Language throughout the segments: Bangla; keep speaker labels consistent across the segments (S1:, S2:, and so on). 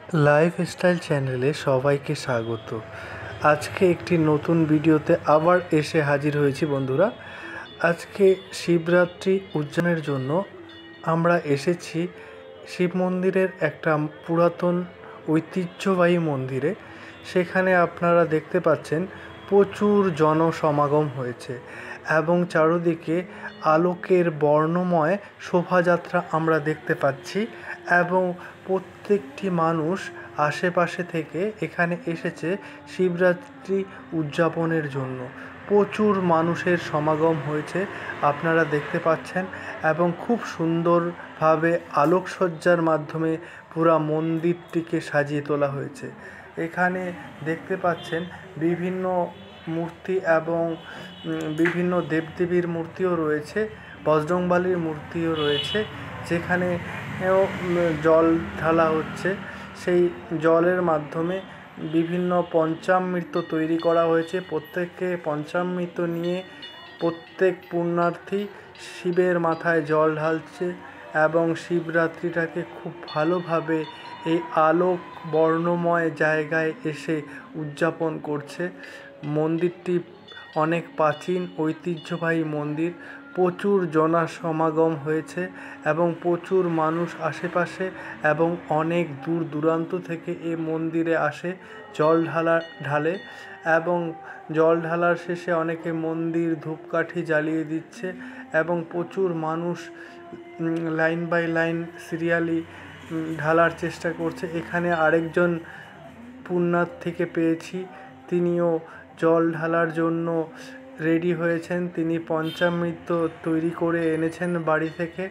S1: লাইফস্টাইল চ্যানেলে সবাইকে স্বাগত। আজকে একটি নতুন ভিডিওতে আবার এসে হাজির হয়েছি বন্ধুরা। আজকে শিবরাত্রি উদযাপনের জন্য আমরা এসেছি শিব মন্দিরের একটা পুরাতন ঐতিহ্যবাহী মন্দিরে। সেখানে আপনারা দেখতে পাচ্ছেন প্রচুর জনসমাগম হয়েছে এবং চারিদিকে আলোকের বর্ণময় শোভাযাত্রা আমরা দেখতে পাচ্ছি এবং প্রত্যেকটি মানুষ আশেপাশে থেকে এখানে এসেছে শিবরাত্রি উদযাপনের জন্য। প্রচুর মানুষের সমাগম হয়েছে আপনারা দেখতে পাচ্ছেন এবং খুব সুন্দরভাবে আলোকসজ্জার মাধ্যমে পুরা মন্দিরটিকে সাজিয়ে তোলা হয়েছে। এখানে দেখতে পাচ্ছেন বিভিন্ন মূর্তি এবং বিভিন্ন দেবদেবীর মূর্তিও রয়েছে, বজরংবলীর মূর্তিও রয়েছে, যেখানে জল ঢালা হচ্ছে। সেই জলের মাধ্যমে বিভিন্ন পঞ্চামৃত তৈরি করা হয়েছে। প্রত্যেককে পঞ্চামৃত নিয়ে প্রত্যেক পুণ্যার্থী শিবের মাথায় জল ঢালছে এবং শিবরাত্রিটাকে খুব ভালোভাবে এই আলোক বর্ণময় জায়গায় এসে উদযাপন করছে। মন্দিরটি অনেক প্রাচীন ঐতিহ্যবাহী মন্দির। প্রচুর জনসমাগম হয়েছে এবং প্রচুর মানুষ আশেপাশে এবং অনেক দূর দূরান্ত থেকে এই মন্দিরে আসে জল ঢালে এবং জল ঢালার শেষে অনেকে মন্দির ধূপকাঠি জ্বালিয়ে দিচ্ছে এবং প্রচুর মানুষ লাইন বাই লাইন সিরিয়ালি ঢালার চেষ্টা করছে। এখানে আরেকজন পুণ্যার্থীকে পেয়েছি, তিনিও জল ঢালার জন্য রেডি হয়েছেন। তিনি পঞ্চামৃত তৈরি করে এনেছেন বাড়ি থেকে।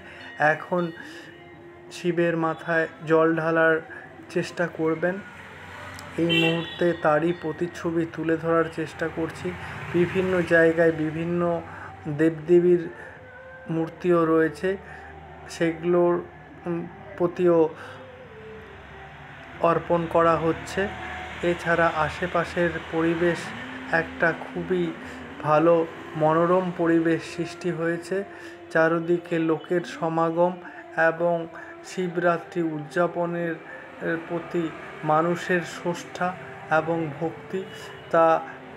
S1: এখন শিবের মাথায় জল ঢালার চেষ্টা করবেন। এই মুহূর্তে তারই প্রতিচ্ছবি তুলে ধরার চেষ্টা করছি। বিভিন্ন জায়গায় বিভিন্ন দেবদেবীর মূর্তিও রয়েছে, সেগুলোর প্রতিও অর্পণ করা হচ্ছে। এছাড়া আশেপাশের পরিবেশ একটা খুবই ভালো মনোরম পরিবেশ সৃষ্টি হয়েছে। চারিদিকে লোকের সমাগম এবং শিবরাত্রি উদযাপনের প্রতি মানুষের শ্রদ্ধা এবং ভক্তি তা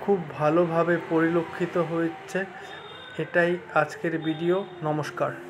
S1: খুব ভালোভাবে পরিলক্ষিত হচ্ছে। এটাই আজকের ভিডিও। নমস্কার।